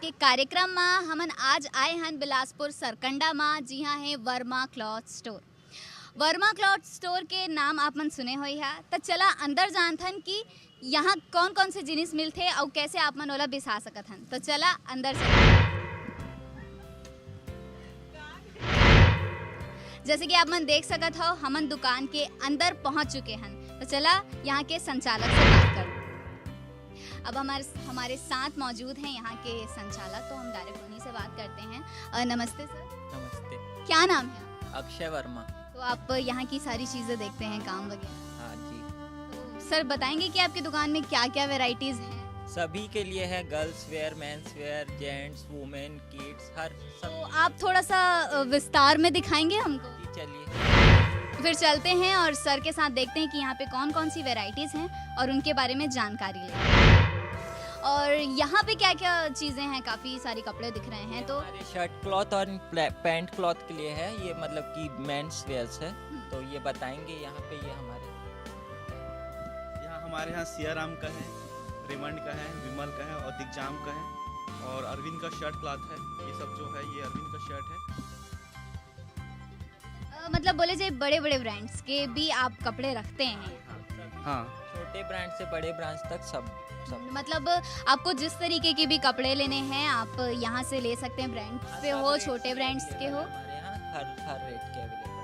के कार्यक्रम में हमन आज आए हैं बिलासपुर सरकंडा में। जी हाँ है Verma cloth store. Verma cloth store के नाम आप मन सुने हुई है तो चला अंदर जानथन कि यहाँ कौन कौन से जिनिस मिलते और कैसे आप मन ओला बिसा सकत हन। तो चला अंदर चला। जैसे कि आप मन देख सकत हो हमन दुकान के अंदर पहुंच चुके हैं। तो चला यहाँ के संचालक से बात कर। अब हमारे साथ मौजूद हैं यहाँ के संचालक, तो हम डायरेक्ट उन्हीं से बात करते हैं। नमस्ते सर। नमस्ते। क्या नाम है? अक्षय वर्मा। तो आप यहाँ की सारी चीज़ें देखते हैं, काम वगैरह? हाँ जी। तो सर बताएंगे कि आपकी दुकान में क्या क्या वेराइटीज़ हैं? सभी के लिए है, girls wear, mens wear, gents, women, kids, हर सब। तो आप थोड़ा सा विस्तार में दिखाएंगे हमको? जी चलिए। फिर चलते हैं और सर के साथ देखते हैं कि यहाँ पे कौन कौन सी वेराइटीज़ हैं और उनके बारे में जानकारी लेते हैं। और यहाँ पे क्या क्या चीज़ें हैं? काफ़ी सारे कपड़े दिख रहे हैं। तो हमारे शर्ट क्लॉथ और पैंट क्लॉथ के लिए है, ये मतलब कि मेंस वेयर्स है। तो ये बताएंगे यहाँ पे। ये हमारे यहाँ सियाराम का है, रेमंड का है, विमल का है और दिग्जाम का है और अरविंद का शर्ट क्लॉथ है। ये सब जो है ये अरविंद का शर्ट है। मतलब बोले जाए बड़े बड़े ब्रांड्स के भी आप कपड़े रखते हैं? हाँ, छोटे ब्रांड से बड़े ब्रांड तक सब। मतलब आपको जिस तरीके के भी कपड़े लेने हैं आप यहाँ से ले सकते हैं, ब्रांड से हो, छोटे ब्रांड्स के हो। हमारे यहाँ हर रेट के अवेलेबल।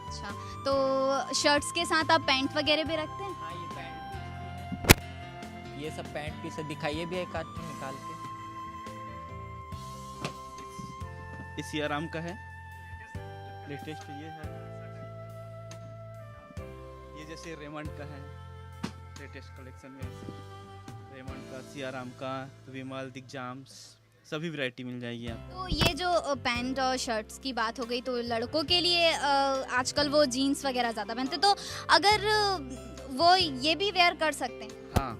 अच्छा, तो शर्ट्स के साथ आप पैंट वगैरह भी रखते हैं? हाँ, ये पैंट पीस भी है। ये सब पैंट पीस है, दिखाइए भी एक आध निकाल के। ये सियाराम का है, लेटेस्ट ये है। ये जैसे रेमंड का है, लेटेस्ट कलेक्शन में रेमंड का, सियाराम का, विमल, दिग्जाम, सभी वैरायटी मिल जाएगी आपको। तो ये जो पैंट और शर्ट्स की बात हो गई, तो लड़कों के लिए आजकल वो जीन्स वगैरह ज़्यादा पहनते, तो अगर वो ये भी वेयर कर सकते हैं? हाँ,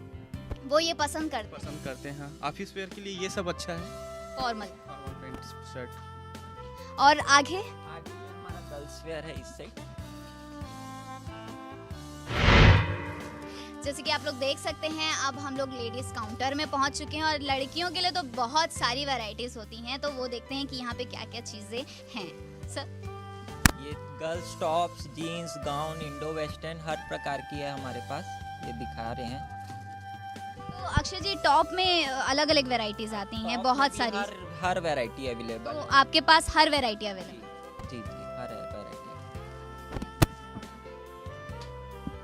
वो ये पसंद करते हैं। ऑफिस वेयर के लिए ये सब अच्छा है, फॉर्मल पैंट शर्ट। और आगे आगे ये हमारा गर्ल्स वेयर है इस साइड। जैसे कि आप लोग देख सकते हैं अब हम लोग लेडीज काउंटर में पहुंच चुके हैं और लड़कियों के लिए तो बहुत सारी वैरायटीज होती हैं, तो वो देखते हैं कि यहाँ पे क्या क्या चीज़ें हैं। सर ये girls tops, jeans, gown, Indo western हर प्रकार की है हमारे पास, ये दिखा रहे हैं। तो अक्षय जी, टॉप में अलग अलग वैरायटीज आती हैं, बहुत सारी। हर वैरायटी अवेलेबल तो है। आपके पास हर वैरायटी अवेलेबल? जी जी, हर वैरायटी।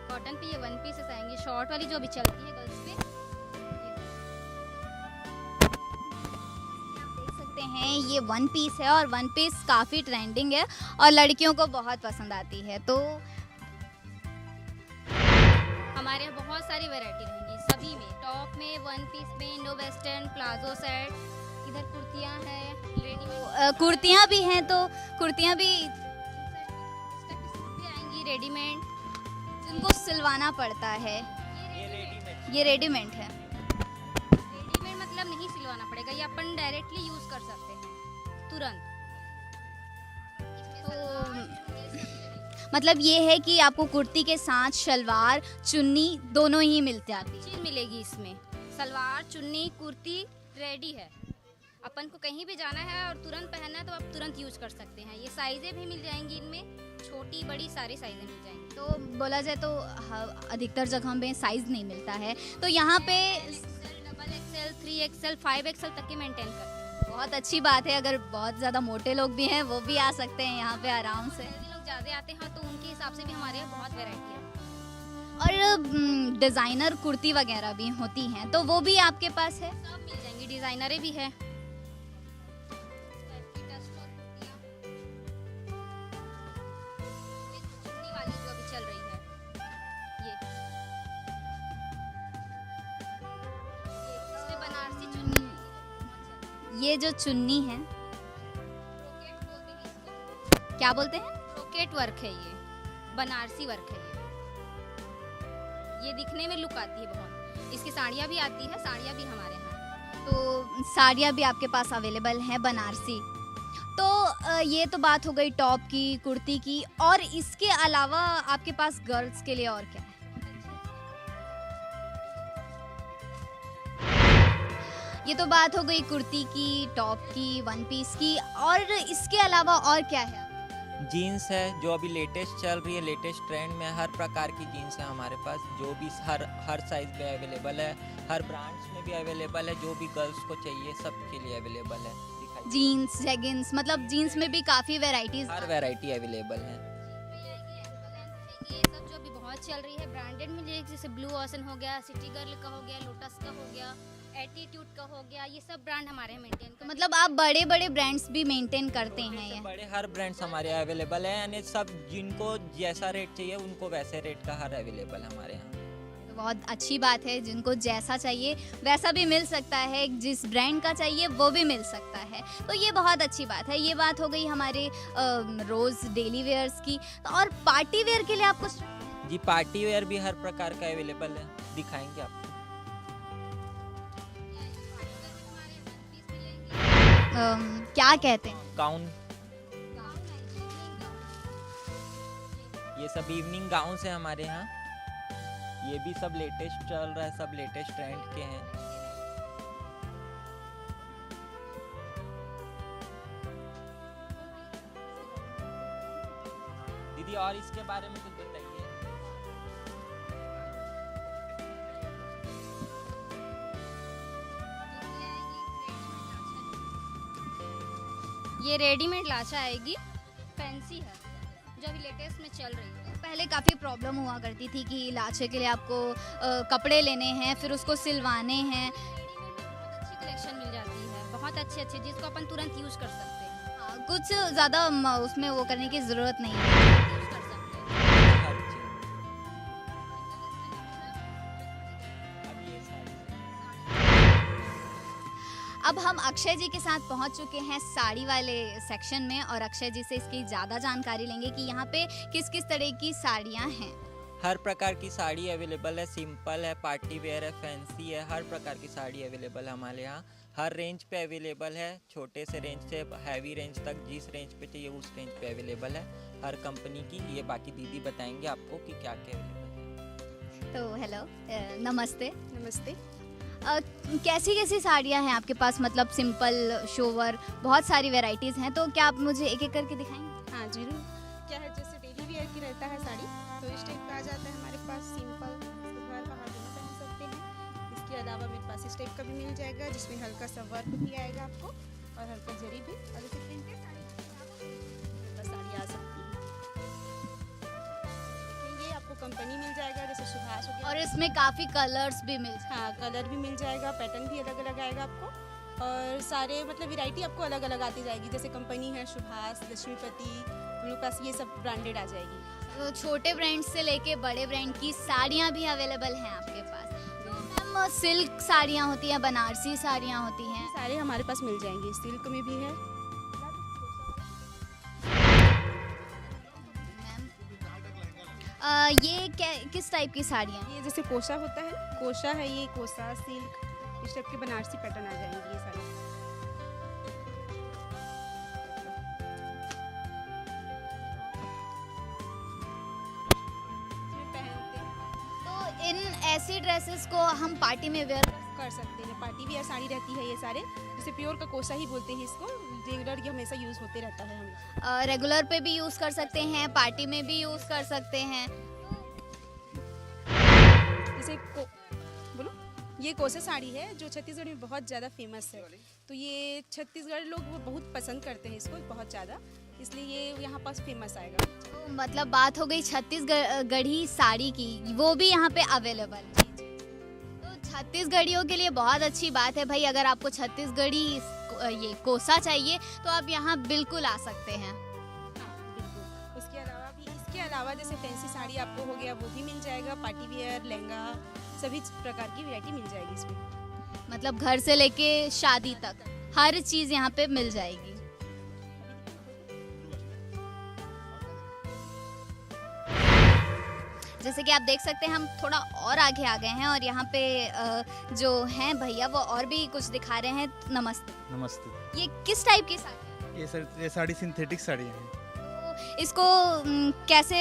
कॉटन पे ये वन पीसेस आएंगी, शॉर्ट वाली जो अभी चलती है गर्ल्स पे। आप देख सकते हैं ये वन पीस है और वन पीस काफ़ी ट्रेंडिंग है और लड़कियों को बहुत पसंद आती है। तो हमारे यहाँ बहुत सारी वैरायटी रहेंगी, सभी में, टॉप में, वन पीस में, इंडो वेस्टर्न, प्लाजो सेट, इधर कुर्तियाँ हैं, रेडीमेड कुर्तियाँ भी हैं, तो कुर्तियाँ भी आएंगी रेडीमेड, जिनको सिलवाना पड़ता है। ये रेडीमेड है। रेडीमेड मतलब नहीं सिलवाना पड़ेगा, ये अपन डायरेक्टली यूज कर सकते हैं तुरंत। तो मतलब ये है कि आपको कुर्ती के साथ शलवार, चुन्नी दोनों ही मिल जाती है? चीज मिलेगी इसमें, सलवार, चुन्नी, कुर्ती रेडी है। अपन को कहीं भी जाना है और तुरंत पहनना है तो आप तुरंत यूज कर सकते हैं। ये साइजें भी मिल जाएंगी इनमें, छोटी बड़ी सारी साइजें मिल जाएंगी। तो बोला जाए तो अधिकतर जगह में साइज नहीं मिलता है, तो यहाँ पे डबल एक्सएल, 3XL, 5XL तक के मेंटेन करते हैं। बहुत अच्छी बात है। अगर बहुत ज़्यादा मोटे लोग भी हैं वो भी आ सकते हैं यहाँ पे आराम से। यदि लोग ज़्यादा आते हैं तो उनके हिसाब से भी हमारे यहाँ बहुत वैरायटी है। और डिज़ाइनर कुर्ती वगैरह भी होती हैं, तो वो भी आपके पास है? सब मिल जाएंगी, डिजाइनरें भी है। वाली जो अभी चल रही है ये इसमें बनारसी चुन्नी, ये जो चुन्नी है ब्रोकेट बोलते हैं इसको। क्या बोलते हैं? ब्रोकेट वर्क है, ये बनारसी वर्क है। ये दिखने में लुक आती है बहुत। इसकी साड़ियाँ भी आती है, साड़ियाँ भी हमारे यहाँ। तो साड़ियाँ भी आपके पास अवेलेबल हैं बनारसी। तो ये तो बात हो गई टॉप की, कुर्ती की, और इसके अलावा आपके पास गर्ल्स के लिए और क्या है? ये तो बात हो गई कुर्ती की, टॉप की, वन पीस की, और इसके अलावा और क्या है? जीन्स है जो अभी लेटेस्ट चल रही है, लेटेस्ट ट्रेंड में हर प्रकार की जीन्स है हमारे पास, जो भी हर साइज पे अवेलेबल है, हर ब्रांड्स में भी अवेलेबल है, जो भी गर्ल्स को चाहिए सबके लिए अवेलेबल है। दिखाइए। जीन्स, जेगिंस, मतलब जीन्स में भी काफ़ी वेराइटीज़। हर वैरायटी अवेलेबल है। ये सब जो अभी बहुत चल रही है ब्रांडेड में, जैसे ब्लू ओशन हो गया, सिटी गर्ल का हो गया, लोटस का हो गया, एटीट्यूड का हो गया, ये सब ब्रांड हमारे मेंटेन तो मतलब आप बड़े बड़े ब्रांड्स भी मेंटेन करते हैं से ये? बड़े हर ब्रांड्स हमारे यहाँ अवेलेबल है, यानी सब जिनको जैसा रेट चाहिए उनको वैसे रेट का हर अवेलेबल है हमारे यहाँ। तो बहुत अच्छी बात है, जिनको जैसा चाहिए वैसा भी मिल सकता है, जिस ब्रांड का चाहिए वो भी मिल सकता है, तो ये बहुत अच्छी बात है। ये बात हो गई हमारे रोज़ डेली वेयर्स की। तो और पार्टी वेयर के लिए आपको जी पार्टी वेयर भी हर प्रकार का अवेलेबल है, दिखाएंगे आपको। क्या कहते हैं? गाउन, ये सब इवनिंग गाउन है हमारे यहाँ, ये भी सब लेटेस्ट चल रहा है, सब लेटेस्ट ट्रेंड के हैं। दीदी और इसके बारे में कुछ बताइए। ये रेडीमेड लाचा आएगी, फैंसी है, जो अभी लेटेस्ट में चल रही है। पहले काफ़ी प्रॉब्लम हुआ करती थी कि लाचे के लिए आपको कपड़े लेने हैं, फिर उसको सिलवाने हैं। अच्छी कलेक्शन मिल जाती है, बहुत अच्छी जिसको अपन तुरंत यूज कर सकते हैं। हाँ, कुछ ज़्यादा उसमें वो करने की ज़रूरत नहीं है। यूज कर सकते हैं। हर चीज़। अब ये सारी अब हम अक्षय जी के साथ पहुंच चुके हैं साड़ी वाले सेक्शन में, और अक्षय जी से इसकी ज़्यादा जानकारी लेंगे कि यहाँ पे किस किस तरह की साड़ियाँ हैं। हर प्रकार की साड़ी अवेलेबल है, सिंपल है, पार्टी वेयर है, फैंसी है, हर प्रकार की साड़ी अवेलेबल है हमारे यहाँ। हर रेंज पे अवेलेबल है, छोटे से रेंज से हैवी रेंज तक, जिस रेंज पे चाहिए उस रेंज पे अवेलेबल है हर कंपनी की। ये बाकी दीदी बताएंगे आपको कि क्या क्या अवेलेबल है। तो हेलो, नमस्ते। नमस्ते। कैसी कैसी साड़ियाँ हैं आपके पास? मतलब सिंपल, शोवर, बहुत सारी वैरायटीज़ हैं, तो क्या आप मुझे एक एक करके दिखाएंगे? हाँ जरूर। क्या है, जैसे डेली वेयर की रहता है साड़ी, तो इस टाइप का आ जाता है हमारे पास। सिंपल, घर बाहर दोनों पहन सकते हैं। इसके अलावा मेरे पास इस टाइप का भी मिल जाएगा, जिसमें हल्का सा वर्क भी आएगा आपको, और हल्का जरी भी, और जैसे प्रिंटेड साड़ी आ सकती है। ये आपको कंपनी मिल जाएगा, जैसे सुभाष हो गया। और इसमें काफ़ी कलर्स भी मिल जाते हाँ, कलर भी मिल जाएगा, पैटर्न भी अलग अलग आएगा आपको, और सारे मतलब वैरायटी आपको अलग अलग आती जाएगी। जैसे कंपनी है सुभाष, लक्ष्मीपति, हम लोग पास ये सब ब्रांडेड आ जाएगी। तो छोटे ब्रांड से लेके बड़े ब्रांड की साड़ियाँ भी अवेलेबल हैं आपके पास। तो मैम, सिल्क साड़ियाँ होती हैं, बनारसी साड़ियाँ होती हैं। सारे हमारे पास मिल जाएंगे, सिल्क में भी है। मैम, ये किस टाइप की साड़ियाँ हैं? ये जैसे कोसा होता है, कोसा है, ये कोसा सिल्क, इस टाइप के बनारसी पैटर्न आ जाएंगे ये सारे। इसमें पहनते हैं, तो इन ऐसी ड्रेसेस को हम पार्टी में वेयर कर सकते हैं। पार्टी वियर साड़ी रहती है ये सारे, जैसे प्योर का कोसा ही बोलते हैं इसको। रेगुलर ये हमेशा यूज़ होते रहता है हमें। रेगुलर पे भी यूज़ कर सकते हैं, पार्टी में भी यूज़ कर सकते हैं। जैसे बोलो, ये कोसा साड़ी है जो छत्तीसगढ़ में बहुत ज़्यादा फेमस है। तो ये छत्तीसगढ़ लोग वो बहुत पसंद करते हैं इसको बहुत ज़्यादा, इसलिए ये यहाँ पास फेमस आएगा। तो मतलब बात हो गई छत्तीसगढ़ी साड़ी की, वो भी यहाँ पे अवेलेबल है। तो छत्तीसगढ़ियों के लिए बहुत अच्छी बात है भाई, अगर आपको छत्तीसगढ़ी ये कोसा चाहिए तो आप यहाँ बिल्कुल आ सकते हैं। हाँ बिल्कुल। इसके अलावा जैसे फैंसी साड़ी आपको हो गया, वो भी मिल जाएगा। पार्टी वेयर, लहंगा, सभी प्रकार की वैरायटी मिल जाएगी इसमें। मतलब घर से लेके शादी तक हर चीज़ यहाँ पे मिल जाएगी। जैसे कि आप देख सकते हैं, हम थोड़ा और आगे आ गए हैं, और यहाँ पे जो हैं भैया वो और भी कुछ दिखा रहे हैं। नमस्ते। नमस्ते। ये किस टाइप की साड़ी है? ये साड़ी सिंथेटिक साड़ी है। तो इसको कैसे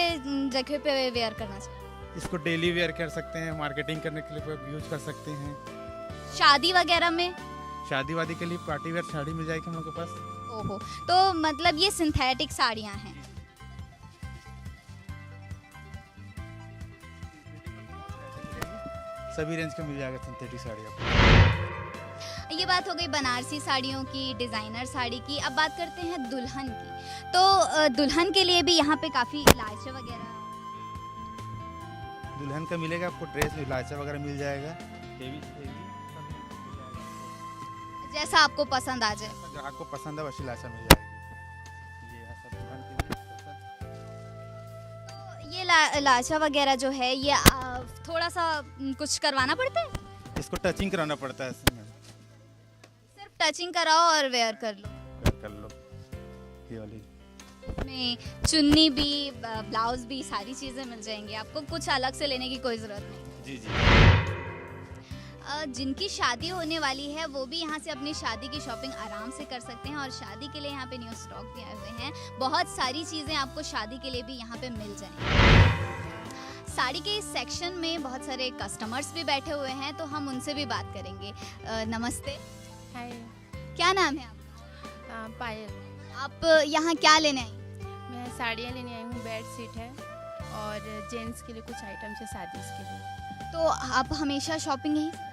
जगह पे वेयर करना चाहिए? इसको डेली वेयर कर सकते हैं, मार्केटिंग करने के लिए यूज कर सकते हैं। शादी वगैरह में? शादी वादी के लिए पार्टी वेयर साड़ी मिल जाएगी हम लोग के पास। ओहो, तो मतलब ये सिंथेटिक साड़ियाँ हैं। सभी रेंज का मिल जाएगा सिंथेटिक साड़ी आपको। ये बात हो गई बनारसी साड़ियों की, डिज़ाइनर साड़ी की। अब बात करते हैं दुल्हन की। तो दुल्हन के लिए भी यहाँ पे काफ़ी लालचे वगैरह। दुल्हन का मिलेगा आपको, ड्रेस लाचा वगैरह मिल जाएगा। जैसा आपको पसंद आ जाए। जो आपको पसंद है वैसी लाचा मिल जाएगी। ये है सब दुल्हन के लिए स्पेशल। तो ये लाचा वगैरह जो है ये थोड़ा सा कुछ करवाना पड़ता है? इसको टचिंग कराना पड़ता है, इसमें सिर्फ टचिंग कराओ और वेयर कर लो। कर लो। ये वाली में चुन्नी भी, ब्लाउज भी, सारी चीज़ें मिल जाएंगी आपको, कुछ अलग से लेने की कोई ज़रूरत नहीं। जी जी। जिनकी शादी होने वाली है वो भी यहाँ से अपनी शादी की शॉपिंग आराम से कर सकते हैं और शादी के लिए यहाँ पे न्यू स्टॉक भी आए हुए हैं। बहुत सारी चीज़ें आपको शादी के लिए भी यहाँ पे मिल जाएंगी। साड़ी के इस सेक्शन में बहुत सारे कस्टमर्स भी बैठे हुए हैं, तो हम उनसे भी बात करेंगे। नमस्ते, हाय, क्या नाम है आपका? पायल। आप यहाँ क्या लेने आई? मैं साड़ियाँ लेने आई हूँ, बेड शीट है और जेंट्स के लिए कुछ आइटम्स है शादी के लिए। तो आप हमेशा शॉपिंग यहीं से?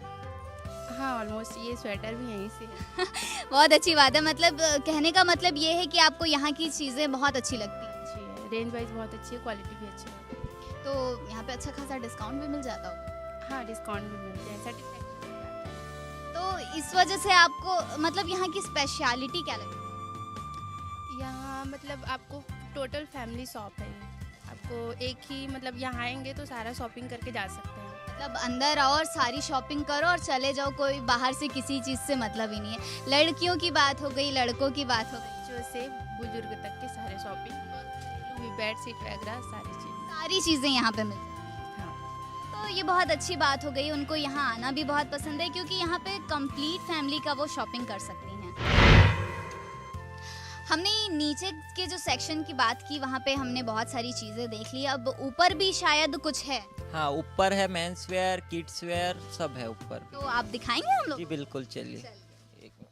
हाँ, ऑलमोस्ट। ये स्वेटर भी यहीं से है। बहुत अच्छी बात है। मतलब कहने का मतलब ये है कि आपको यहाँ की चीज़ें बहुत अच्छी लगती हैं। अच्छी है, रेंज वाइज बहुत अच्छी है, क्वालिटी भी अच्छी है। तो यहाँ पे अच्छा खासा डिस्काउंट भी मिल जाता होगा। हाँ, डिस्काउंट भी मिलते हैं, सर्टिफिकेट भी मिल जाता है। तो इस वजह से आपको मतलब यहाँ की स्पेशलिटी क्या लगती है? यहाँ मतलब आपको टोटल फैमिली शॉप है। आपको एक ही मतलब यहाँ आएंगे तो सारा शॉपिंग करके जा सकते हैं। मतलब अंदर आओ और सारी शॉपिंग करो और चले जाओ, कोई बाहर से किसी चीज़ से मतलब ही नहीं है। लड़कियों की बात हो गई, लड़कों की बात हो गई, बच्चों से बुजुर्ग तक के सारे शॉपिंग, बेड शीट वगैरह सारी चीज़ें यहाँ पे मिलती हैं। हाँ। तो ये बहुत अच्छी बात हो गई। उनको यहाँ आना भी बहुत पसंद है क्योंकि यहाँ पे कंप्लीट फैमिली का वो शॉपिंग कर सकती हैं। हमने नीचे के जो सेक्शन की बात की वहाँ पे हमने बहुत सारी चीज़ें देख ली। अब ऊपर भी शायद कुछ है। हाँ, ऊपर है मेंस वेयर, किड्स वेयर, सब है ऊपर। तो आप दिखाएंगे हम लोग? जी बिल्कुल, चलिए। एक मिनट।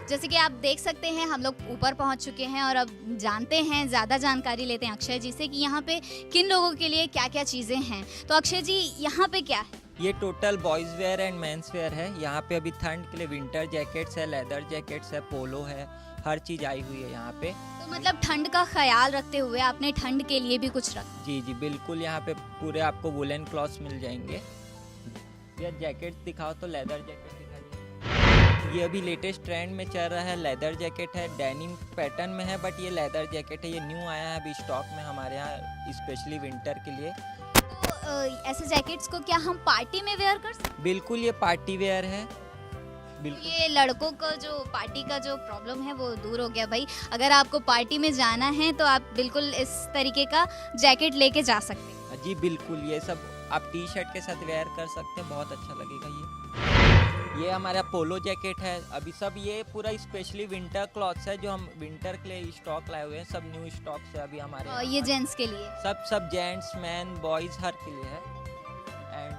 जैसे कि आप देख सकते हैं हम लोग ऊपर पहुंच चुके हैं और अब जानते हैं, ज़्यादा जानकारी लेते हैं अक्षय जी से कि यहाँ पे किन लोगों के लिए क्या क्या चीज़ें हैं। तो अक्षय जी, यहाँ पे क्या है? ये total boys wear and men's wear है। यहाँ पे अभी ठंड के लिए विंटर जैकेट्स है, लेदर जैकेट्स है, पोलो है, हर चीज़ आई हुई है यहाँ पे। तो मतलब ठंड का ख्याल रखते हुए आपने ठंड के लिए भी कुछ रखा? जी जी बिल्कुल, यहाँ पे पूरे आपको वुलन क्लॉथ्स मिल जाएंगे। ये जैकेट्स दिखाओ तो लेदर जैकेट दिखाइए। ये अभी लेटेस्ट ट्रेंड में चल रहा है, लेदर जैकेट है, डेनिम पैटर्न में है, बट ये लेदर जैकेट है। ये न्यू आया है अभी स्टॉक में हमारे यहाँ, स्पेशली विंटर के लिए। तो ऐसे जैकेट्स को क्या हम पार्टी में वेयर कर सकते बिल्कुल, ये पार्टी वेयर है। हैं? बिल्कुल। ये लड़कों का जो पार्टी का जो प्रॉब्लम है वो दूर हो गया भाई। अगर आपको पार्टी में जाना है तो आप बिल्कुल इस तरीके का जैकेट लेके जा सकते हैं। जी बिल्कुल, ये सब आप टी शर्ट के साथ वेयर कर सकते हैं, बहुत अच्छा लगेगा। ये हमारा पोलो जैकेट है। अभी सब ये पूरा स्पेशली विंटर क्लॉथ्स है जो हम विंटर के लिए स्टॉक लाए हुए हैं। सब न्यू स्टॉक है अभी हमारे और यहाँ ये पर। जेंट्स के लिए? सब जेंट्स, मैन, बॉयज़ हर के लिए है। एंड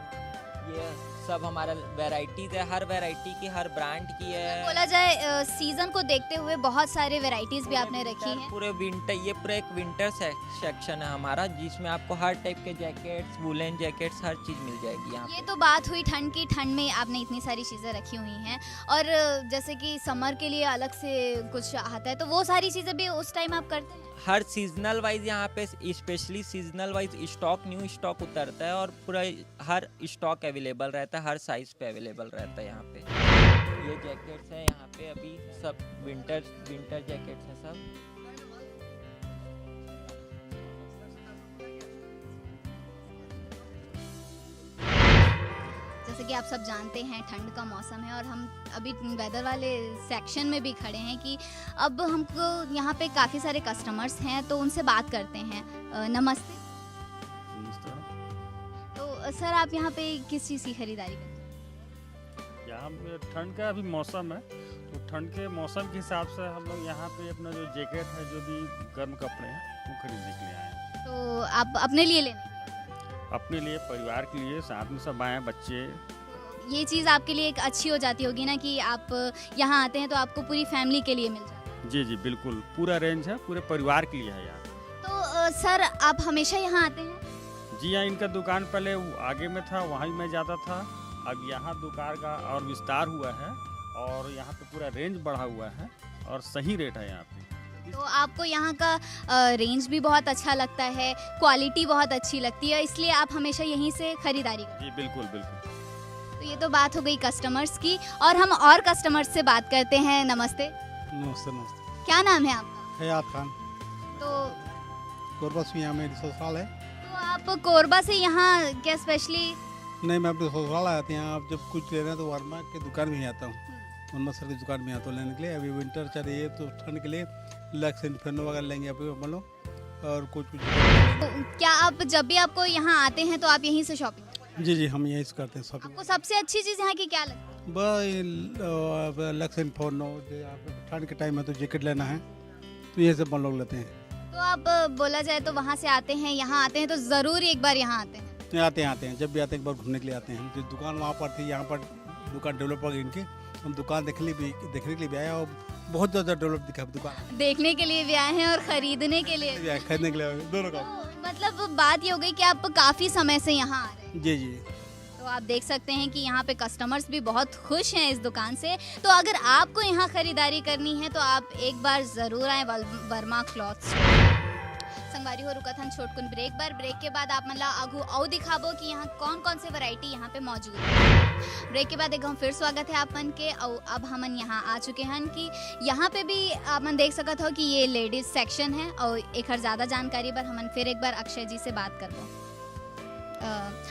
ये सब हमारा वेराइटीज़ है, हर वेराइटी की, हर ब्रांड की है। बोला जाए सीजन को देखते हुए बहुत सारे वेराइटीज भी आपने रखी हैं। पूरे विंटर, ये पूरा एक विंटर सेक्शन है हमारा, जिसमें आपको हर टाइप के जैकेट्स, वुलन जैकेट्स, हर चीज़ मिल जाएगी यहाँ ये पे। तो बात हुई ठंड की। ठंड में आपने इतनी सारी चीज़ें रखी हुई हैं और जैसे कि समर के लिए अलग से कुछ आता है, तो वो सारी चीज़ें भी उस टाइम आप करते हैं? हर सीजनल वाइज यहाँ पे specially seasonal wise stock, new stock उतरता है और पूरा हर स्टॉक अवेलेबल रहता है, हर साइज पे अवेलेबल रहता है यहाँ पे। ये जैकेट्स हैं यहाँ पे अभी सब विंटर जैकेट्स हैं सब। जैसे कि आप सब जानते हैं ठंड का मौसम है और हम अभी वेदर वाले सेक्शन में भी खड़े हैं कि अब हमको यहाँ पे काफ़ी सारे कस्टमर्स हैं, तो उनसे बात करते हैं। नमस्ते, सर आप यहाँ पे किस चीज़ की खरीदारी करते हैं? यहाँ पे ठंड का अभी मौसम है, तो ठंड के मौसम के हिसाब से हम लोग यहाँ पे अपना जो जैकेट है, जो भी गर्म कपड़े हैं, वो खरीदने के लिए आए हैं। तो आप अपने लिए लेने अपने लिए, परिवार के लिए, साथ में सब आए हैं, बच्चे। ये चीज़ आपके लिए एक अच्छी हो जाती होगी ना कि आप यहाँ आते हैं तो आपको पूरी फैमिली के लिए मिल जाता है। जी जी बिल्कुल, पूरा रेंज है, पूरे परिवार के लिए है यहाँ। तो सर आप हमेशा यहाँ आते हैं? जी हाँ, इनका दुकान पहले आगे में था, वहाँ ही मैं जाता था। अब यहाँ दुकान का और विस्तार हुआ है और यहाँ पे पूरा रेंज बढ़ा हुआ है और सही रेट है यहाँ पे। तो आपको यहाँ का रेंज भी बहुत अच्छा लगता है, क्वालिटी बहुत अच्छी लगती है, इसलिए आप हमेशा यहीं से खरीदारी करते जी बिल्कुल बिल्कुल। हैं। तो ये तो बात हो गई कस्टमर्स की, और हम और कस्टमर्स से बात करते हैं। नमस्ते, नमस्ते नमस्ते। क्या नाम है आपका? हयात खान। तो कोरबा से यहाँ मेरी ससुराल है। आप कोरबा से यहाँ क्या स्पेशली? नहीं, मैं अपने ससुराल आया था। यहाँ आप जब कुछ लेना है तो वर्मा की दुकान में ही आता हूँ, वर्मा सर की दुकान में आता हूँ लेने के लिए। अभी विंटर चल रही है तो ठंड के लिए लक्स इन्फेर्नो वगैरह लेंगे अभी हम लोग, और कुछ क्या आप जब भी आपको यहाँ आते हैं तो आप यहीं से शॉपिंग? जी जी, हम यहीं से करते हैं शॉपिंग। आपको सबसे अच्छी चीज़ यहाँ की क्या लगती है? बस लक्स इन्फेर्नो, ठंड के टाइम में तो जैकेट लेना है तो ये सब हम लोग लेते हैं। तो आप बोला जाए तो वहाँ से आते हैं, यहाँ आते हैं तो ज़रूर एक बार यहाँ आते हैं। आते हैं जब भी आते हैं एक बार घूमने के लिए आते हैं। जो दुकान वहाँ पर थी, यहाँ पर दुकान डेवलप हो गई इनकी, हम दुकान देखने के लिए भी आए और बहुत ज़्यादा डेवलप दिखा दुकान। देखने के लिए भी आए हैं और खरीदने के लिए भी। खरीदने के लिए दोनों का। तो मतलब बात ये हो गई कि आप काफ़ी समय से यहाँ आ रहे हैं। जी जी। तो आप देख सकते हैं कि यहाँ पे कस्टमर्स भी बहुत खुश हैं इस दुकान से। तो अगर आपको यहाँ खरीदारी करनी है तो आप एक बार ज़रूर आएँ वर्मा क्लॉथ्स। संगवारी हो रुकथन छोटकुन ब्रेक के बाद आप मतलब आगू और दिखाबो कि यहाँ कौन कौन से वैरायटी यहाँ पे मौजूद है। ब्रेक के बाद एक हम फिर स्वागत है आपन के। और अब हमन यहाँ आ चुके हैं कि यहाँ पे भी आपन देख सकत हो कि ये लेडीज सेक्शन है, और एक हर ज़्यादा जानकारी पर हमन फिर एक बार अक्षय जी से बात करबो।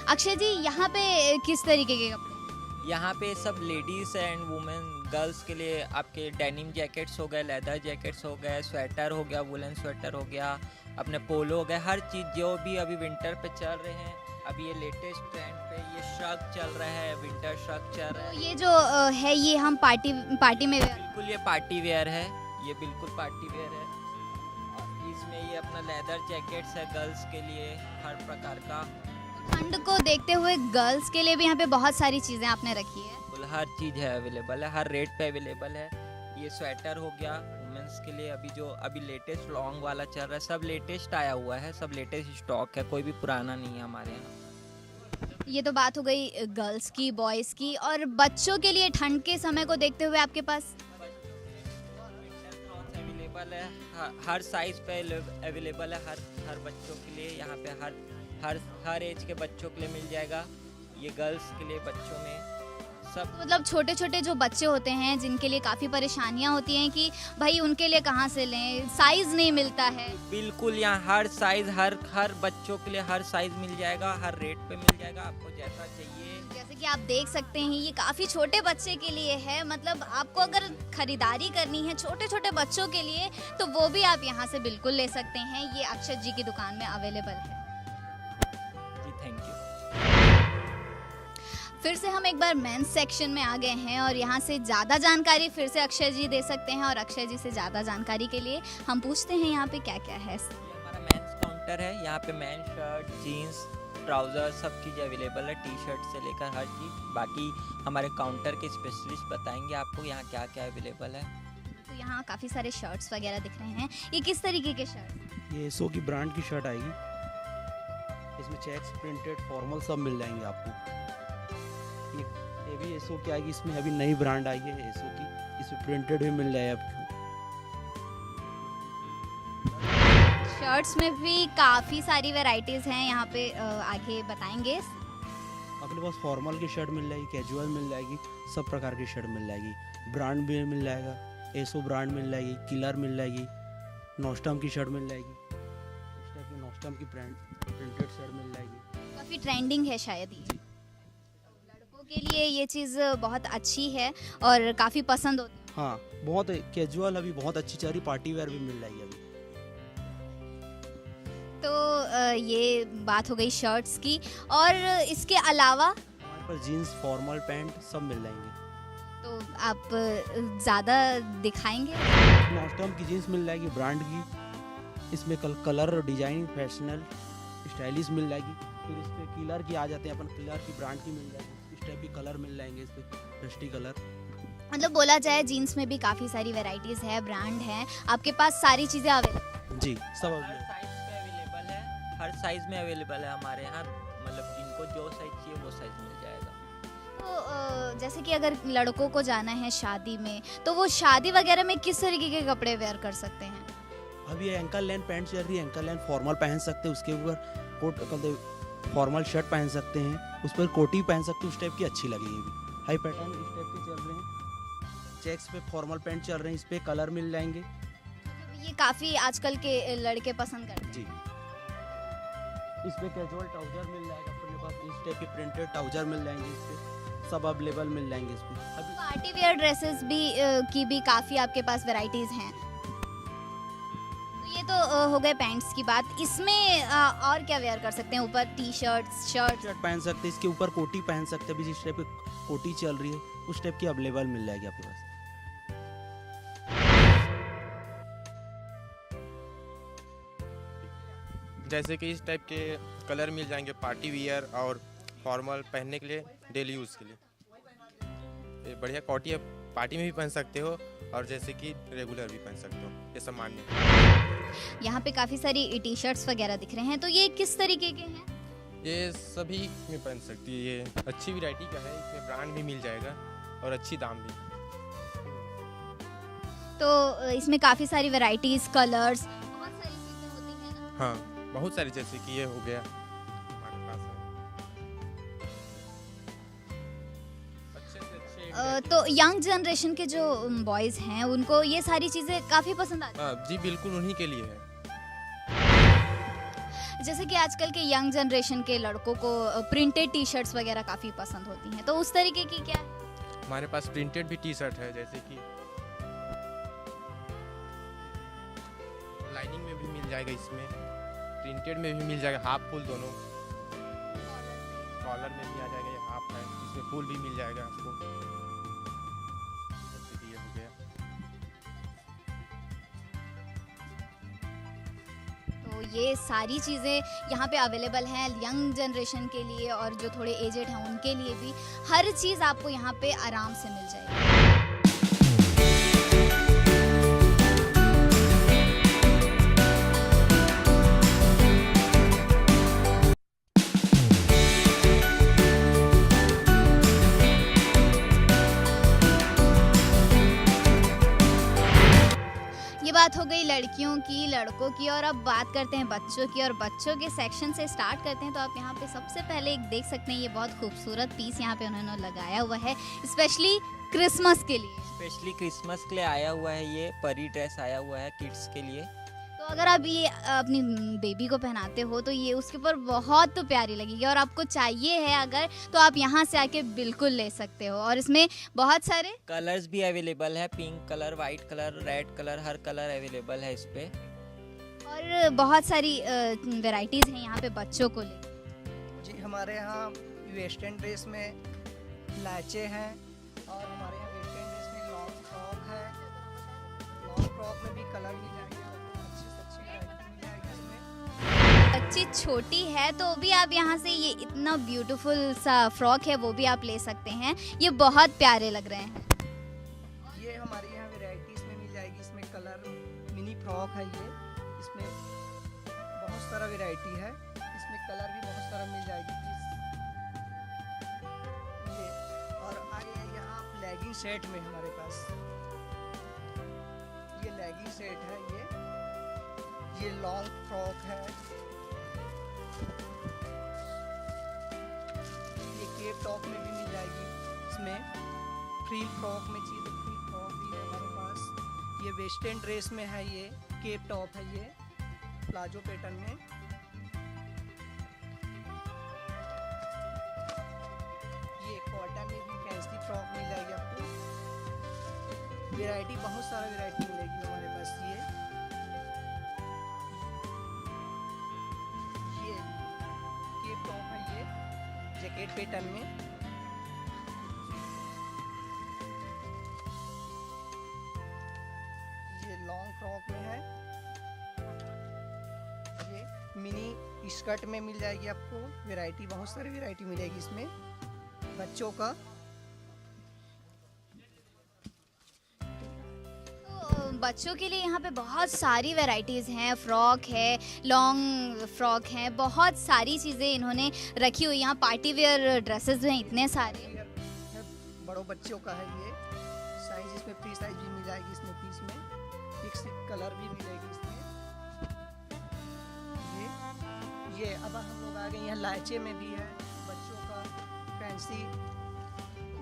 अक्षय जी, यहाँ पे किस तरीके के कपड़े? यहाँ पे सब लेडीज़ एंड वुमेन गर्ल्स के लिए आपके डेनिम जैकेट्स हो गए, लेदर जैकेट्स हो गए, स्वेटर हो गया, वुलन स्वेटर हो गया, अपने पोलो हो गए, हर चीज़ जो भी अभी विंटर पे चल रहे हैं। अभी ये लेटेस्ट ट्रेंड पे ये श्रग चल रहा है, विंटर श्रग चल रहा है। तो ये जो है ये हम पार्टी में बिल्कुल ये पार्टी वेयर है, ये बिल्कुल पार्टी वेयर है। और इसमें ये अपना लेदर जैकेट्स है गर्ल्स के लिए हर प्रकार का। ठंड को देखते हुए गर्ल्स के लिए भी यहाँ पे बहुत सारी चीज़ें आपने रखी है। बिल्कुल हर चीज़ है अवेलेबल है, हर रेट पे अवेलेबल है। ये स्वेटर हो गया वुमेंस के लिए, अभी जो अभी लेटेस्ट लॉन्ग वाला चल रहा है, सब लेटेस्ट आया हुआ है, सब लेटेस्ट स्टॉक है, कोई भी पुराना नहीं है हमारे यहाँ। ये तो बात हो गई गर्ल्स की, बॉयज़ की, और बच्चों के लिए ठंड के समय को देखते हुए आपके पास अवेलेबल है, हर साइज पे अवेलेबल है, हर बच्चों के लिए यहाँ पे हर एज के बच्चों के लिए मिल जाएगा। ये गर्ल्स के लिए, बच्चों में सब। मतलब छोटे छोटे जो बच्चे होते हैं जिनके लिए काफ़ी परेशानियां होती हैं कि भाई उनके लिए कहाँ से लें, साइज़ नहीं मिलता है। बिल्कुल यहाँ हर साइज हर बच्चों के लिए हर साइज मिल जाएगा, हर रेट पे मिल जाएगा, आपको जैसा चाहिए। जैसे कि आप देख सकते हैं ये काफ़ी छोटे बच्चे के लिए है। मतलब आपको अगर खरीदारी करनी है छोटे छोटे बच्चों के लिए तो वो भी आप यहाँ से बिल्कुल ले सकते हैं। ये अक्षय जी की दुकान में अवेलेबल है। जी थैंक यू। फिर से हम एक बार मेंस सेक्शन में आ गए हैं और यहाँ से ज़्यादा जानकारी फिर से अक्षय जी दे सकते हैं। और अक्षय जी से ज़्यादा जानकारी के लिए हम पूछते हैं यहाँ पे क्या क्या है। ये हमारा मेंस काउंटर है, यहाँ पे मेन शर्ट, जीन्स, ट्राउज़र सब चीज़ अवेलेबल है, टी शर्ट से लेकर हर चीज़। बाकी हमारे काउंटर के स्पेशलिस्ट बताएंगे आपको यहाँ क्या क्या अवेलेबल है। तो यहाँ काफ़ी सारे शर्ट्स वगैरह दिख रहे हैं। ये किस तरीके के शर्ट? ये एसओ की ब्रांड की शर्ट आएगी, इसमें चेक्स प्रिंटेड फॉर्मल सब मिल जाएंगे आपको। ये भी एसओ की आएगी, इसमें अभी नई ब्रांड आई है एसओ की, इसमें प्रिंटेड भी मिल जाए आपको। शर्ट्स में भी काफ़ी सारी वैरायटीज़ हैं, यहाँ पे आगे बताएंगे। अपने पास फॉर्मल की शर्ट मिल जाएगी, कैजुअल मिल जाएगी, सब प्रकार की शर्ट मिल जाएगी। ब्रांड भी मिल जाएगा, एसओ ब्रांड मिल जाएगी, किलर मिल जाएगी, नॉस्टम की शर्ट मिल जाएगी, इस टाइप की नॉस्टम की प्रिंटेड शर्ट मिल जाएगी। काफ़ी ट्रेंडिंग है शायद ये। लड़कों के लिए ये चीज़ बहुत अच्छी है और काफ़ी पसंद होती है। हाँ, बहुत कैजुअल अभी बहुत अच्छी चल रही, पार्टी वेयर भी मिल जाएगी अभी। तो ये बात हो गई शर्ट्स की, और इसके अलावा हमारे पास जीन्स फॉर्मल पैंट सब मिल जाएंगे। तो आप ज़्यादा दिखाएंगे? नॉस्टम की जीन्स मिल जाएगी ब्रांड की, इसमें कलर डिजाइन फैशनल स्टाइलिश मिल जाएगी। फिर इस पे किलर की आ जाते हैं अपन, किलर की ब्रांड की मिल जाएगी, इस टाइप की कलर मिल जाएंगे इस पे डस्टी कलर। मतलब बोला जाए जीन्स में भी काफ़ी सारी वैरायटीज़ है, ब्रांड है, आपके पास सारी चीज़ें अवेलेबल? जी सब हर साइज पे अवेलेबल है, हर साइज में अवेलेबल है हमारे यहाँ, मतलब जिनको जो साइज चाहिए वो साइज मिल जाएगा। तो जैसे कि अगर लड़कों को जाना है शादी में, तो वो शादी वगैरह में किस तरीके के कपड़े वेयर कर सकते हैं? अब ये एंकल लेंथ पैंट चल रही है, एंकल लेंथ फॉर्मल पहन सकते हैं, उसके ऊपर कोट फॉर्मल शर्ट पहन सकते हैं, उस पर कोटी पहन सकते हैं, उस टाइप की अच्छी लगेगी भी। हाई पैटर्न इस टाइप के चल रहे हैं, चेक्स पे फॉर्मल पैंट चल रहे हैं, इस पे कलर मिल जाएंगे। ये काफ़ी आजकल के लड़के पसंद करते हैं। जी इस पे कैजुअल ट्राउजर मिल जाएगा अपने पास, इस टाइप के प्रिंटेड ट्राउजर मिल जाएंगे, इस पे सब अवेलेबल मिल जाएंगे इस पे। अभी पार्टी वेयर ड्रेसेस भी की भी काफ़ी आपके पास वैरायटीज़ हैं। तो ये तो हो गए पैंट्स की बात, इसमें और क्या वेयर कर सकते हैं? ऊपर टी शर्ट शर्ट पहन सकते हैं, इसके ऊपर कोटी पहन सकते हैं, जिस टाइप की कोटी चल रही है उस टाइप की अवेलेबल मिल जाएगी आपके पास। जैसे कि इस टाइप के कलर मिल जाएंगे पार्टी वियर और फॉर्मल पहनने के लिए, डेली यूज़ के लिए। ये बढ़िया कोटी है, पार्टी में भी पहन सकते हो और जैसे कि रेगुलर भी पहन सकते हो, ये सामान्य है। यहाँ पे काफ़ी सारी टी शर्ट्स वगैरह दिख रहे हैं, तो ये किस तरीके के हैं? ये सभी में पहन सकती है, ये अच्छी वैरायटी का है, इसमें ब्रांड भी मिल जाएगा और अच्छी दाम भी। तो इसमें काफ़ी सारी वैरायटीज़, कलर्स, बहुत सारी चीज़ें होती हैं ना? हाँ बहुत सारी, जैसे कि ये हो गया हमारे पास है। अच्छे से अच्छे तो यंग जनरेशन के जो बॉयज़ हैं उनको ये सारी चीज़ें काफ़ी पसंद आती हाँ जी बिल्कुल उन्हीं के लिए है। हैं। जैसे कि आजकल के यंग जनरेशन के लड़कों को प्रिंटेड टी शर्ट्स वगैरह काफ़ी पसंद होती हैं, तो उस तरीके की क्या है? हमारे पास प्रिंटेड भी टी शर्ट है, जैसे कि लाइनिंग में भी मिल जाएगा, इसमें प्रिंटेड में भी मिल जाएगा, हाफ फुल दोनों, कॉलर में भी आ जाएगा, ये हाफ है, इसमें फुल भी मिल जाएगा आपको, जैसे कि ये हो गया। तो ये सारी चीज़ें यहाँ पे अवेलेबल हैं यंग जनरेशन के लिए, और जो थोड़े एजेड हैं उनके लिए भी हर चीज़ आपको यहाँ पे आराम से मिल जाएगी। ये बात हो गई लड़कियों की, लड़कों की, और अब बात करते हैं बच्चों की, और बच्चों के सेक्शन से स्टार्ट करते हैं। तो आप यहाँ पे सबसे पहले एक देख सकते हैं, ये बहुत खूबसूरत पीस यहाँ पे उन्होंने लगाया हुआ है स्पेशली क्रिसमस के लिए। स्पेशली क्रिसमस के लिए आया हुआ है, ये परी ड्रेस आया हुआ है किड्स के लिए। तो अगर आप ये अपनी बेबी को पहनाते हो तो ये उसके ऊपर बहुत तो प्यारी लगेगी, और आपको चाहिए है अगर तो आप यहाँ से आके बिल्कुल ले सकते हो। और इसमें बहुत सारे कलर्स भी अवेलेबल है, pink colour, white colour, red colour, हर कलर अवेलेबल है इस पे। और बहुत सारी वैरायटीज़ हैं यहाँ पे बच्चों को ले। जी हमारे यहाँ वेस्टर्न ड्रेस में लाचे हैं, और हमारे यहाँ वेस्टर्न ड्रेस में लॉन्ग फ्रॉक है, लॉन्ग फ्रॉक में भी कलर मिल जाएंगे, अच्छी से अच्छी वैरायटी मिल जाएगी इसमें। बच्ची छोटी है तो भी आप यहाँ से ये इतना ब्यूटीफुल सा फ्रॉक है वो भी आप ले सकते हैं, ये बहुत प्यारे लग रहे हैं। ये हमारे यहाँ वैरायटी इसमें मिल जाएगी, इसमें कलर मिनी फ्रॉक है, ये इसमें बहुत सारा वैरायटी है, इसमें कलर भी बहुत सारा मिल जाएगी ये। और आगे यहाँ लेगिंग सेट में हमारे पास ये लेगिंग सेट है, ये लॉन्ग फ्रॉक है, ये केप टॉप में भी मिल जाएगी, इसमें फ्री फ्रॉक में चाहिए तो फ्री फ्रॉक भी है हमारे पास। ये वेस्टर्न ड्रेस में है, ये केप टॉप है, ये प्लाजो पैटर्न में। ये कॉटन में भी फैंसी फ्रॉक मिल जाएगी आपको, वैरायटी बहुत सारा वैरायटी मिलेगी हमारे पास। 8 पैटर्न में। ये लॉन्ग फ्रॉक में है, ये मिनी स्कर्ट में मिल जाएगी आपको वैरायटी, बहुत सारी वैरायटी मिलेगी इसमें बच्चों का। बच्चों के लिए यहाँ पे बहुत सारी वैरायटीज़ हैं, फ्रॉक है, लॉन्ग फ्रॉक है, बहुत सारी चीज़ें इन्होंने रखी हुई। यहाँ पार्टी वेयर ड्रेसेस हैं इतने सारे। बड़ों बच्चों का है ये साइज, इसमें फ्री साइज भी मिल जाएगी इसमें पीस में, फिक्स कलर भी मिलेगी इसमें। ये अब हम लोग आ गए यहाँ लाइचे में भी है बच्चों का फैंसी।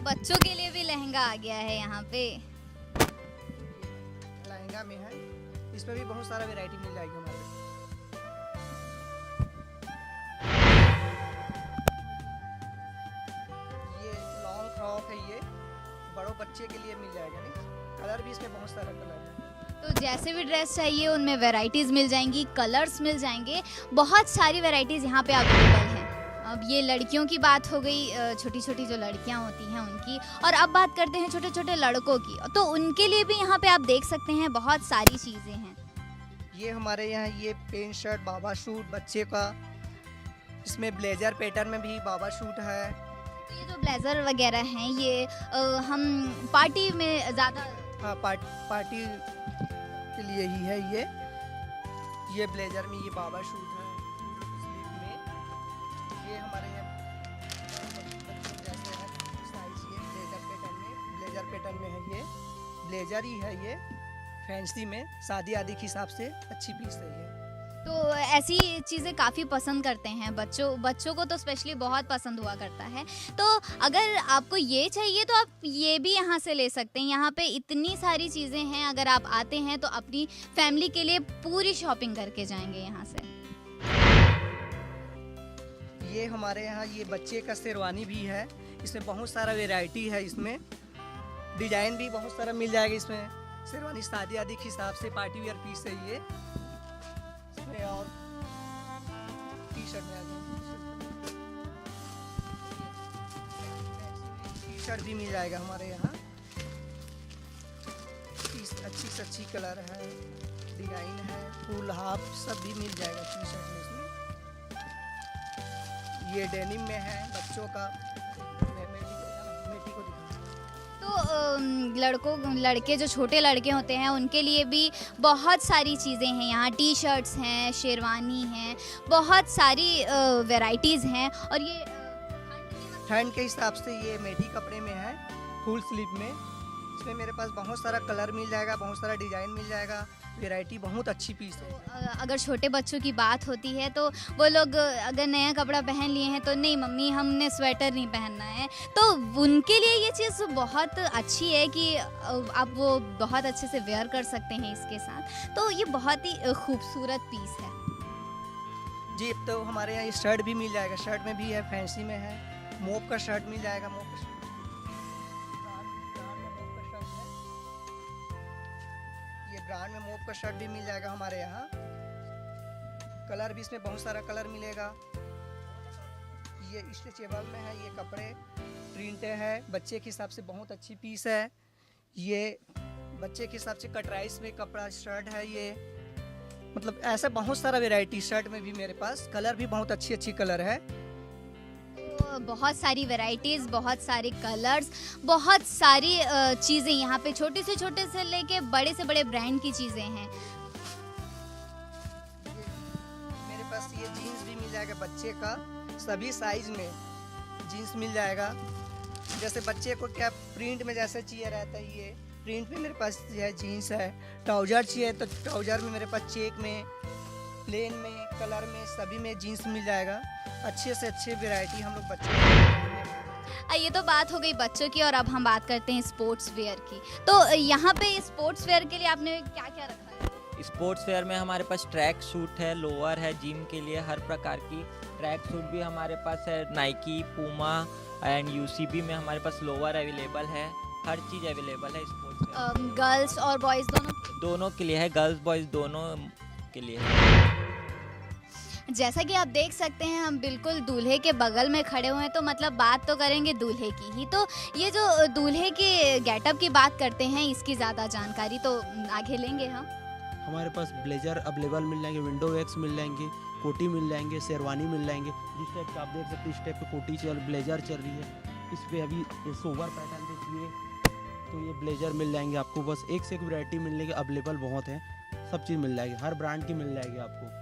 बच्चों के लिए भी लहंगा आ गया है यहाँ पे, लहंगा में है, इसमें भी बहुत सारा वैरायटी मिल जाएगी हमारे। ये लॉन्ग फ्रॉक है, ये बड़ों बच्चे के लिए मिल जाएगा, नहीं कलर भी इसमें बहुत सारा कलर है। तो जैसे भी ड्रेस चाहिए उनमें वैरायटीज़ मिल जाएंगी, कलर्स मिल जाएंगे, बहुत सारी वैरायटीज़ यहाँ पे अवेलेबल हैं। अब ये लड़कियों की बात हो गई, छोटी छोटी जो लड़कियाँ होती हैं उनकी, और अब बात करते हैं छोटे छोटे लड़कों की, तो उनके लिए भी यहाँ पे आप देख सकते हैं बहुत सारी चीज़ें हैं। ये हमारे यहाँ ये पेंट शर्ट बाबा सूट बच्चे का, इसमें ब्लेजर पैटर्न में भी बाबा सूट है। ये जो ब्लेजर वगैरह हैं ये हम पार्टी में ज़्यादा, हाँ पार्टी के लिए ही है ये ब्लेजर में ये बाबा सूट है स्लीव में। ये हमारे यहाँ जैसे है साइज, ये ब्लेजर पैटर्न में है, ये ब्लेजर ही है, ये फैंसी में शादी आदि के हिसाब से अच्छी पीस है ये। तो ऐसी चीज़ें काफ़ी पसंद करते हैं बच्चों को तो स्पेशली बहुत पसंद हुआ करता है। तो अगर आपको ये चाहिए तो आप ये भी यहाँ से ले सकते हैं। यहाँ पे इतनी सारी चीज़ें हैं, अगर आप आते हैं तो अपनी फैमिली के लिए पूरी शॉपिंग करके जाएंगे यहाँ से। ये हमारे यहाँ ये बच्चे का शेरवानी भी है, इसमें बहुत सारा वैरायटी है, इसमें डिजाइन भी बहुत सारा मिल जाएगा इसमें। शेरवानी शादी आदि के हिसाब से पार्टी वेयर पीस है ये। और टी शर्ट में टी शर्ट भी मिल जाएगा हमारे यहाँ, अच्छी से अच्छी कलर है, डिजाइन है, फुल हाफ सब भी मिल जाएगा टी शर्ट में इसमें। ये डेनिम में है बच्चों का, तो लड़के जो छोटे लड़के होते हैं उनके लिए भी बहुत सारी चीज़ें हैं यहाँ, टी शर्ट्स हैं, शेरवानी हैं, बहुत सारी वैरायटीज़ हैं। और ये ठंड के हिसाब से ये मेटी कपड़े में है, फुल स्लीव में। इसमें मेरे पास बहुत सारा कलर मिल जाएगा, बहुत सारा डिज़ाइन मिल जाएगा, वैरायटी बहुत अच्छी पीस है। अगर छोटे बच्चों की बात होती है तो वो लोग अगर नया कपड़ा पहन लिए हैं तो नहीं मम्मी हमने स्वेटर नहीं पहनना है, तो उनके लिए ये चीज़ बहुत अच्छी है कि आप वो बहुत अच्छे से वेयर कर सकते हैं इसके साथ। तो ये बहुत ही खूबसूरत पीस है जी। तो हमारे यहाँ ये शर्ट भी मिल जाएगा, शर्ट में भी है, फैंसी में है, मोप का शर्ट मिल जाएगा, मोप का ब्रांड में मोप का शर्ट भी मिल जाएगा हमारे यहाँ। कलर भी इसमें बहुत सारा कलर मिलेगा। ये स्ट्रेचेबल में है, ये कपड़े प्रिंटेड है, बच्चे के हिसाब से बहुत अच्छी पीस है। ये बच्चे के हिसाब से कटराइस में कपड़ा शर्ट है ये, मतलब ऐसा बहुत सारा वैरायटी शर्ट में भी मेरे पास, कलर भी बहुत अच्छी अच्छी कलर है। बहुत सारी वैरायटीज़, बहुत सारे कलर्स, बहुत सारी चीज़ें यहाँ पे छोटे से लेके बड़े से बड़े ब्रांड की चीज़ें हैं। मेरे पास ये जीन्स भी मिल जाएगा बच्चे का, सभी साइज में जीन्स मिल जाएगा। जैसे बच्चे को क्या प्रिंट में जैसे चाहिए रहता है, ये प्रिंट में मेरे पास है जीन्स है। ट्राउजर चाहिए तो ट्राउजर में मेरे पास चेक में, प्लेन में, कलर में, सभी में जीन्स मिल जाएगा। अच्छे से अच्छे वैरायटी हम लोग बच्चे। ये तो बात हो गई बच्चों की, और अब हम बात करते हैं स्पोर्ट्स वेयर की। तो यहाँ पे स्पोर्ट्स वेयर के लिए आपने क्या क्या रखा है? स्पोर्ट्स वेयर में हमारे पास ट्रैक सूट है, लोअर है, जिम के लिए हर प्रकार की ट्रैक सूट भी हमारे पास है। नाइकी, पूमा एंड यूसीबी में हमारे पास लोअर अवेलेबल है, हर चीज़ अवेलेबल है स्पोर्ट्स वेयर। गर्ल्स और बॉयज़ दोनों के लिए है, गर्ल्स बॉयज़ दोनों के लिए है। जैसा कि आप देख सकते हैं हम बिल्कुल दूल्हे के बगल में खड़े हुए हैं, तो मतलब बात तो करेंगे दूल्हे की ही। तो ये जो दूल्हे के गेटअप की बात करते हैं, इसकी ज़्यादा जानकारी तो आगे लेंगे हम। हमारे पास ब्लेजर अवेलेबल मिल जाएंगे, विंडो वैक्स मिल जाएंगे, कोटी मिल जाएंगे, शेरवानी मिल जाएंगे। जिस टाइप का आप देख सकते हैं इस टाइप की कोटी ब्लेजर चल रही है। इस पर अभी ये सोवर पैटर्न देखिए, तो ये ब्लेजर मिल जाएंगे आपको। बस एक से एक वैरायटी मिलने के अवेलेबल बहुत है, सब चीज़ मिल जाएगी, हर ब्रांड की मिल जाएगी आपको।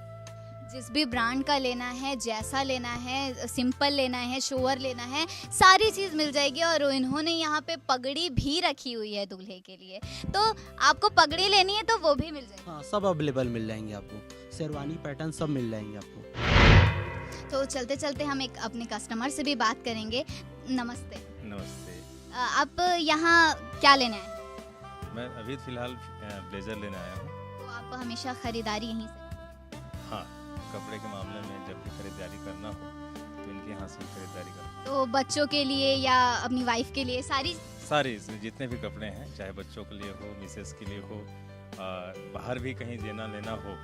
जिस भी ब्रांड का लेना है, जैसा लेना है, सिंपल लेना है, शोवर लेना है, सारी चीज़ मिल जाएगी। और इन्होंने यहाँ पे पगड़ी भी रखी हुई है दूल्हे के लिए, तो आपको पगड़ी लेनी है तो वो भी मिल जाएगी। हाँ, सब अवेलेबल मिल जाएंगे आपको, शेरवानी पैटर्न सब मिल जाएंगे आपको। तो चलते चलते हम एक अपने कस्टमर से भी बात करेंगे। नमस्ते। नमस्ते। आप यहाँ क्या लेने आए हैं? मैं अभी फ़िलहाल ब्लेज़र लेने आया हूँ। तो आप हमेशा खरीदारी यहीं से? हाँ, कपड़े के मामले में जब भी खरीदारी करना हो तो इनके यहाँ से खरीदारी करना। तो बच्चों के लिए या अपनी वाइफ के लिए सारी जितने भी कपड़े हैं, चाहे बच्चों के लिए हो, मिसेस के लिए हो, बाहर भी कहीं लेना हो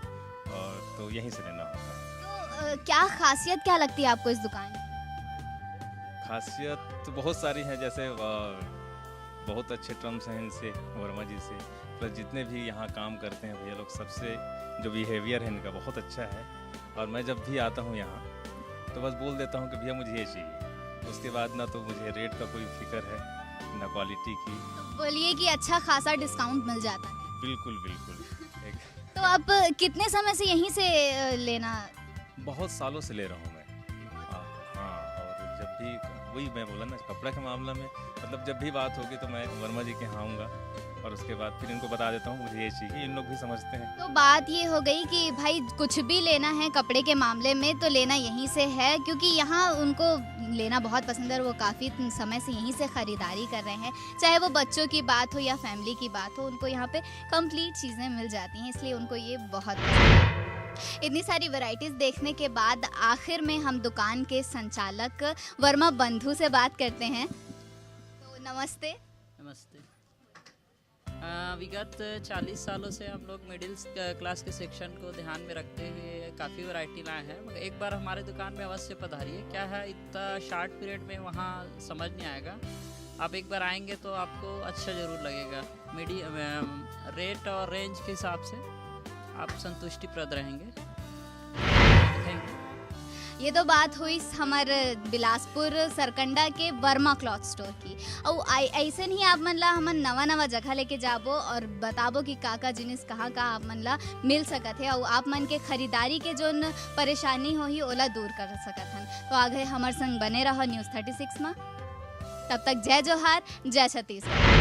तो यहीं से लेना होता है। तो क्या खासियत क्या लगती है आपको इस दुकान की? खासियत तो बहुत सारी हैं, जैसे बहुत अच्छे टर्म्स हैं इनसे, वर्मा जी से, प्लस जितने भी यहाँ काम करते हैं भैया लोग, सबसे जो बिहेवियर है इनका बहुत अच्छा है। और मैं जब भी आता हूँ यहाँ तो बस बोल देता हूँ कि भैया मुझे ये चाहिए, उसके बाद ना तो मुझे रेट का कोई फिक्र है ना क्वालिटी की। तो बोलिए कि अच्छा खासा डिस्काउंट मिल जाता है। बिल्कुल बिल्कुल। तो आप कितने समय से यहीं से लेना? बहुत सालों से ले रहा हूँ मैं। हाँ, और जब भी वही मैं बोला ना, कपड़ा के मामला में मतलब जब भी बात होगी तो मैं वर्मा जी के यहाँ आऊँगा और उसके बाद फिर इनको बता देता हूँ मुझे ये चाहिए, इन लोग भी समझते हैं। तो बात ये हो गई कि भाई कुछ भी लेना है कपड़े के मामले में तो लेना यहीं से है, क्योंकि यहाँ उनको लेना बहुत पसंद है और वो काफ़ी समय से यहीं से ख़रीदारी कर रहे हैं। चाहे वो बच्चों की बात हो या फैमिली की बात हो, उनको यहाँ पे कंप्लीट चीज़ें मिल जाती हैं, इसलिए उनको ये बहुत पसंद है। इतनी सारी वैरायटीज़ देखने के बाद आखिर में हम दुकान के संचालक वर्मा बंधु से बात करते हैं। तो नमस्ते। नमस्ते। विगत 40 सालों से हम लोग मिडिल क्लास के सेक्शन को ध्यान में रखते हुए काफ़ी वैरायटी लाए हैं, मगर एक बार हमारे दुकान में अवश्य पधारिए। क्या है, इतना शार्ट पीरियड में वहाँ समझ नहीं आएगा, आप एक बार आएंगे तो आपको अच्छा ज़रूर लगेगा। रेट और रेंज के हिसाब से आप संतुष्टिप्रद रहेंगे। Thank you. ये तो बात हुई हमारे बिलासपुर सरकंडा के वर्मा क्लॉथ स्टोर की। और ऐसे नहीं आप मन ला हमन नवा जगह लेके जाबो और बताबो कि का जिनिस कहाँ आप मन ला मिल सकत है और आप मन के खरीदारी के जो परेशानी हो ही ओला दूर कर सकत हन। तो आगे हमारे संग बने रहो न्यूज़ 36 में। तब तक जय जोहार, जय छत्तीसगढ़।